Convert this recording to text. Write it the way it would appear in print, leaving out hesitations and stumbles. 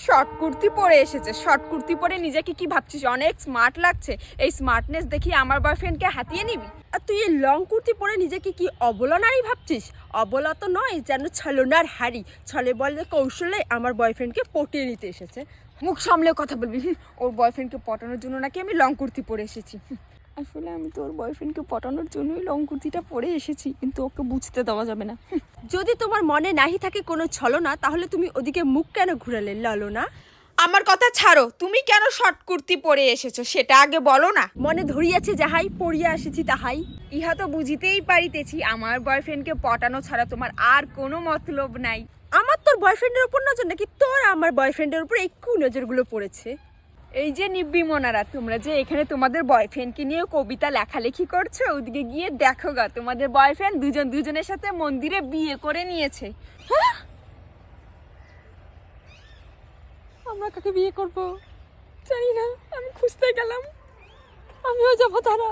Short kurti পরে এসেছে, short kurti পরে নিজেকে কি ভাবছিস অনেক স্মার্ট লাগছে? এই স্মার্টনেস দেখি আমার বয়ফ্রেন্ডকে হাতিয়ে নিবি? আর তুই এই লং কুর্তি পরে নিজেকে কি অবলা নারী ভাবছিস? অবলা তো নয়, যেন ছলনার হাড়ি, ছলে বলে কৌশলে আমার বয়ফ্রেন্ডকে পটিয়ে নিতে এসেছে। মুখ সামলে কথা বলবি। ওর বয়ফ্রেন্ডকে পটানোর জন্য নাকি আমি লং কুর্তি পরে এসেছি। আসলে আমি তো ওর বয়ফ্রেন্ডকে পটানোর জন্যই লং কুর্তিটা পরে এসেছি, কিন্তু ওকে বুঝতে দেওয়া যাবে না। যদি তোমার মনে নাহি থাকে কোনো ছলনা, তাহলে তুমি ওদিকে মুখ কেন ঘুরালে ললনা? আমার কথা ছাড়ো, তুমি কেন শর্ট কুর্তি পরে এসেছো সেটা আগে বলো না। মনে ধরিয়াছে যাহাই, পড়িয়া এসেছি তাহাই। ইহা তো বুঝিতেই পারিতেছি আমার বয়ফ্রেন্ডকে পটানো ছাড়া তোমার আর কোনো মতলব নাই। আমার তোর বয়ফ্রেন্ডের উপর নজর নাকি তোর আমার বয়ফ্রেন্ডের উপর এই নজরগুলো পড়েছে? এই যে নিব্বি মনারা, তোমরা যে এখানে তোমাদের বয়ফ্রেন্ডকে নিয়ে কবিতা লেখালেখি করছো, ওদিকে গিয়ে দেখো গা তোমাদের বয়ফ্রেন্ড দুজনের সাথে মন্দিরে বিয়ে করে নিয়েছে। হ্যাঁ, আমরা কাকে বিয়ে করব জানি না, আমি খুঁজতে গেলাম, আমিও যাবো তারা।